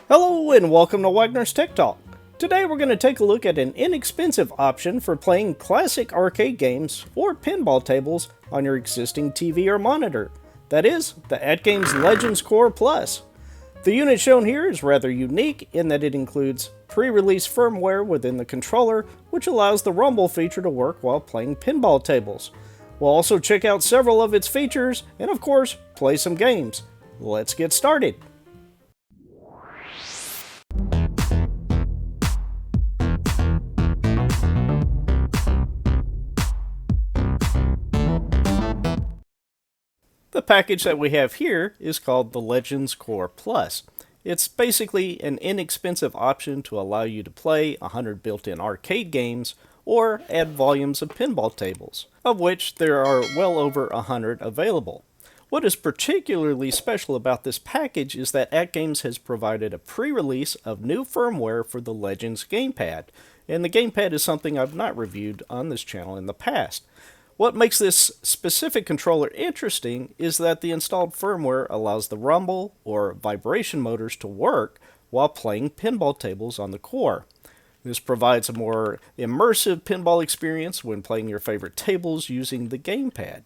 Hello and welcome to Wagner's Tech Talk. Today we're going to take a look at an inexpensive option for playing classic arcade games or pinball tables on your existing TV or monitor. That is, the AtGames Legends Core Plus. The unit shown here is rather unique in that it includes pre-release firmware within the controller, which allows the rumble feature to work while playing pinball tables. We'll also check out several of its features and of course, play some games. Let's get started. The package that we have here is called the Legends Core Plus. It's basically an inexpensive option to allow you to play 100 built-in arcade games or add volumes of pinball tables, of which there are well over 100 available. What is particularly special about this package is that AtGames has provided a pre-release of new firmware for the Legends GamePad, and the GamePad is something I've not reviewed on this channel in the past. What makes this specific controller interesting is that the installed firmware allows the rumble or vibration motors to work while playing pinball tables on the core. This provides a more immersive pinball experience when playing your favorite tables using the GamePad.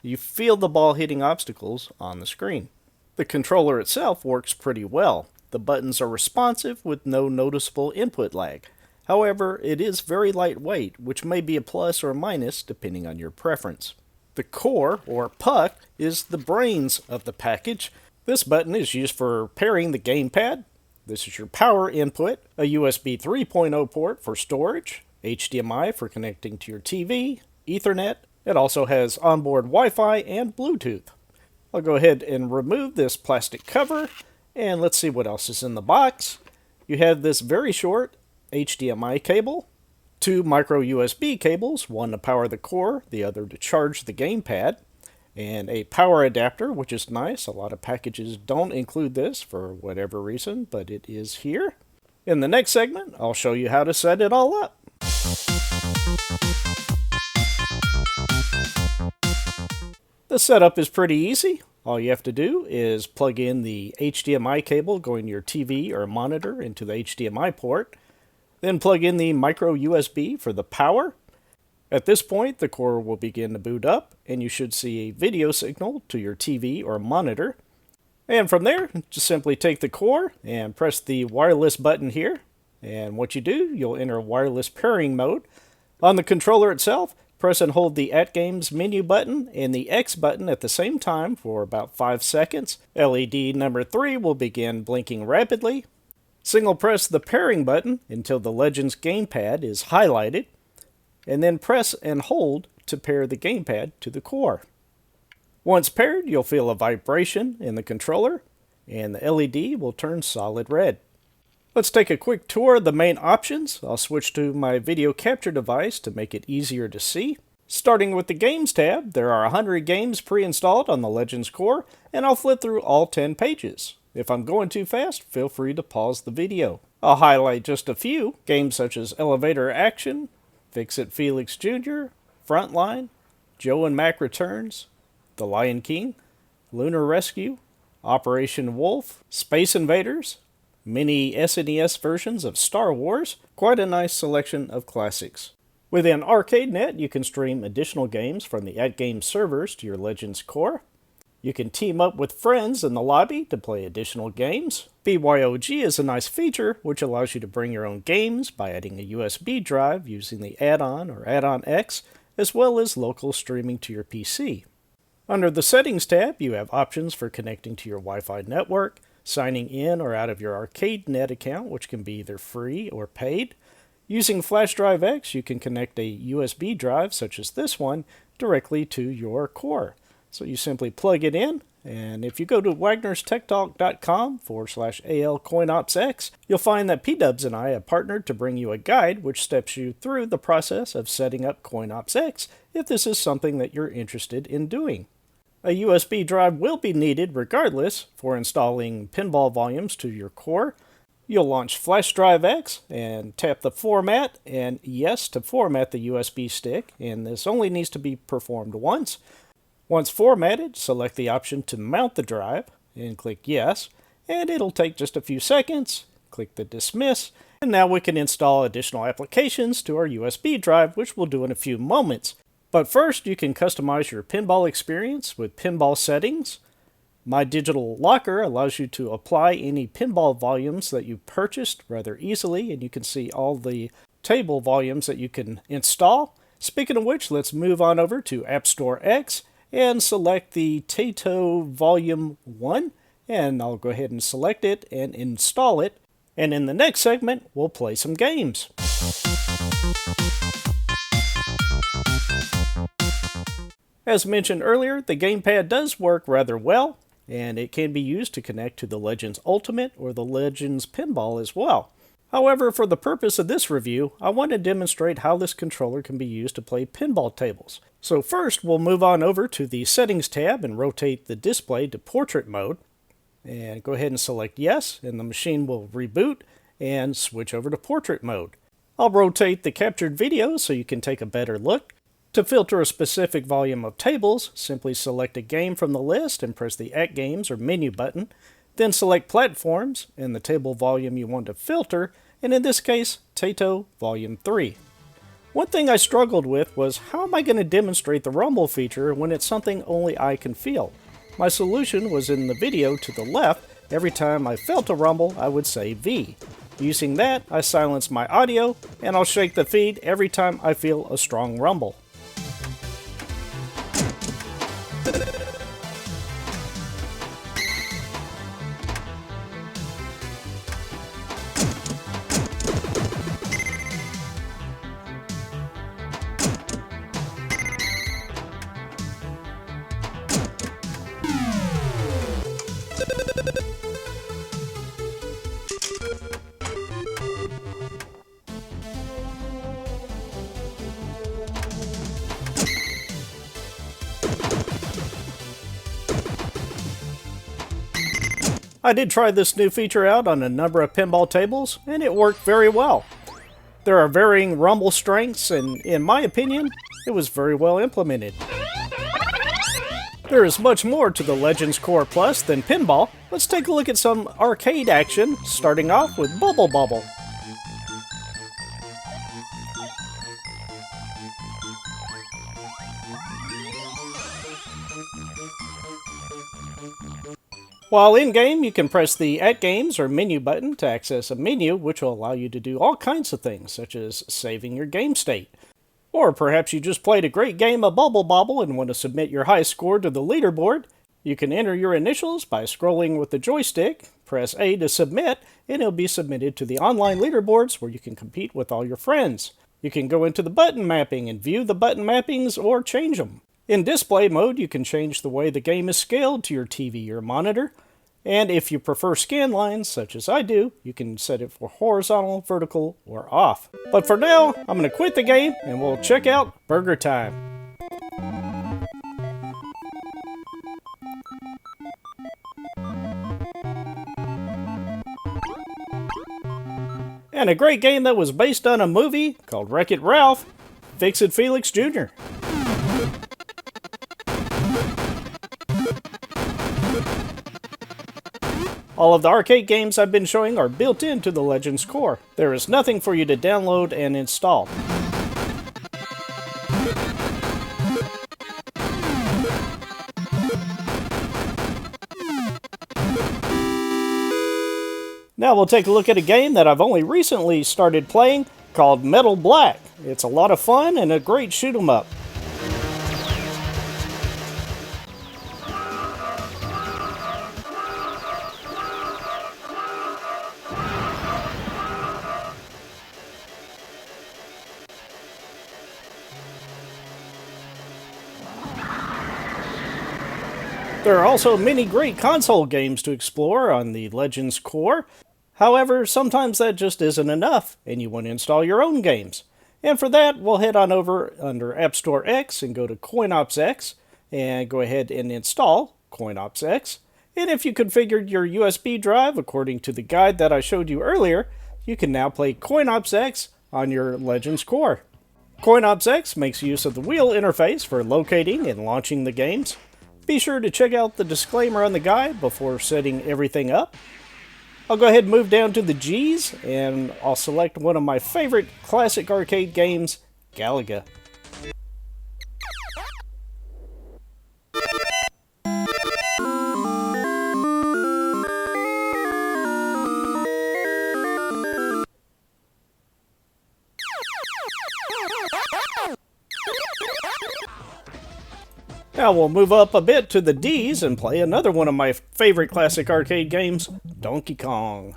You feel the ball hitting obstacles on the screen. The controller itself works pretty well. The buttons are responsive with no noticeable input lag. However, it is very lightweight, which may be a plus or a minus depending on your preference. The core, or puck, is the brains of the package. This button is used for pairing the GamePad. This is your power input, a USB 3.0 port for storage, HDMI for connecting to your TV, Ethernet. It also has onboard Wi-Fi and Bluetooth. I'll go ahead and remove this plastic cover, and let's see what else is in the box. You have this very short HDMI cable, two micro USB cables, one to power the core, the other to charge the GamePad, and a power adapter, which is nice. A lot of packages don't include this for whatever reason, but it is here. In the next segment, I'll show you how to set it all up. The setup is pretty easy. All you have to do is plug in the HDMI cable going to your TV or monitor into the HDMI port. Then plug in the micro USB for the power. At this point, the core will begin to boot up, and you should see a video signal to your TV or monitor. And from there, just simply take the core and press the wireless button here. And what you do, you'll enter wireless pairing mode. On the controller itself, press and hold the AtGames menu button and the X button at the same time for about 5 seconds. LED number 3 will begin blinking rapidly. Single press the pairing button until the Legends GamePad is highlighted, and then press and hold to pair the GamePad to the core. Once paired, you'll feel a vibration in the controller, and the LED will turn solid red. Let's take a quick tour of the main options. I'll switch to my video capture device to make it easier to see. Starting with the Games tab, there are 100 games pre-installed on the Legends Core, and I'll flip through all 10 pages. If I'm going too fast, feel free to pause the video. I'll highlight just a few. Games such as Elevator Action, Fix-It Felix Jr., Frontline, Joe and Mac Returns, The Lion King, Lunar Rescue, Operation Wolf, Space Invaders, many SNES versions of Star Wars. Quite a nice selection of classics. Within ArcadeNet, you can stream additional games from the AtGames servers to your Legends Core. You can team up with friends in the lobby to play additional games. BYOG is a nice feature which allows you to bring your own games by adding a USB drive using the add-on or add-on X, as well as local streaming to your PC. Under the Settings tab, you have options for connecting to your Wi-Fi network, signing in or out of your ArcadeNet account, which can be either free or paid. Using Flash Drive X, you can connect a USB drive, such as this one, directly to your core. So you simply plug it in, and if you go to wagnerstechtalk.com/AL CoinOpsX, you'll find that P-Dubs and I have partnered to bring you a guide which steps you through the process of setting up CoinOpsX if this is something that you're interested in doing. A USB drive will be needed regardless for installing pinball volumes to your core. You'll launch Flash Drive X and tap the Format and Yes to format the USB stick, and this only needs to be performed once. Once formatted, select the option to mount the drive and click Yes, and it'll take just a few seconds. Click the dismiss, and now we can install additional applications to our USB drive, which we'll do in a few moments. But first, you can customize your pinball experience with pinball settings. My Digital Locker allows you to apply any pinball volumes that you purchased rather easily, and you can see all the table volumes that you can install. Speaking of which, let's move on over to AtGames and select the Tato Volume 1, and I'll go ahead and select it and install it. And in the next segment, we'll play some games. As mentioned earlier, the GamePad does work rather well, and it can be used to connect to the Legends Ultimate or the Legends Pinball as well. However, for the purpose of this review, I want to demonstrate how this controller can be used to play pinball tables. So first, we'll move on over to the Settings tab and rotate the display to Portrait Mode. And go ahead and select Yes, and the machine will reboot and switch over to Portrait Mode. I'll rotate the captured video so you can take a better look. To filter a specific volume of tables, simply select a game from the list and press the AtGames or menu button. Then select Platforms and the table volume you want to filter, and in this case, Tato Volume 3. One thing I struggled with was how am I going to demonstrate the rumble feature when it's something only I can feel? My solution was in the video to the left. Every time I felt a rumble, I would say V. Using that, I silence my audio, and I'll shake the feed every time I feel a strong rumble. I did try this new feature out on a number of pinball tables, and it worked very well. There are varying rumble strengths, and in my opinion, it was very well implemented. There is much more to the Legends Core Plus than pinball. Let's take a look at some arcade action, starting off with Bubble Bobble. While in-game, you can press the AtGames or menu button to access a menu which will allow you to do all kinds of things, such as saving your game state. Or perhaps you just played a great game of Bubble Bobble and want to submit your high score to the leaderboard. You can enter your initials by scrolling with the joystick, press A to submit, and it'll be submitted to the online leaderboards where you can compete with all your friends. You can go into the button mapping and view the button mappings or change them. In display mode, you can change the way the game is scaled to your TV or monitor. And if you prefer scan lines, such as I do, you can set it for horizontal, vertical, or off. But for now, I'm going to quit the game and we'll check out Burger Time. And a great game that was based on a movie called Wreck-It Ralph, Fix-It Felix Jr. All of the arcade games I've been showing are built into the Legends Core. There is nothing for you to download and install. Now we'll take a look at a game that I've only recently started playing called Metal Black. It's a lot of fun and a great shoot 'em up. There are also many great console games to explore on the Legends Core. However, sometimes that just isn't enough, and you want to install your own games. And for that, we'll head on over under AtGames and go to CoinOpsX, and go ahead and install CoinOpsX. And if you configured your USB drive according to the guide that I showed you earlier, you can now play CoinOpsX on your Legends Core. CoinOpsX makes use of the wheel interface for locating and launching the games. Be sure to check out the disclaimer on the guide before setting everything up. I'll go ahead and move down to the G's, and I'll select one of my favorite classic arcade games, Galaga. Now we'll move up a bit to the D's and play another one of my favorite classic arcade games, Donkey Kong.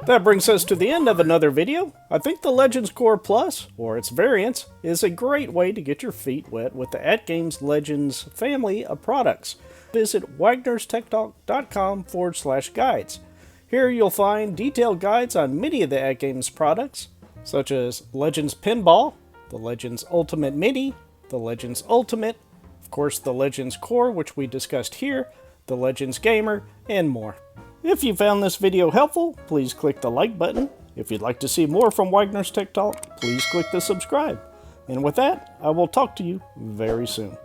That brings us to the end of another video. I think the Legends Core Plus, or its variants, is a great way to get your feet wet with the AtGames Legends family of products. Visit wagnerstechtalk.com/guides. Here you'll find detailed guides on many of the AtGames products, such as Legends Pinball, the Legends Ultimate Mini, the Legends Ultimate, of course the Legends Core, which we discussed here, the Legends Gamer, and more. If you found this video helpful, please click the like button. If you'd like to see more from Wagner's Tech Talk, please click the subscribe. And with that, I will talk to you very soon.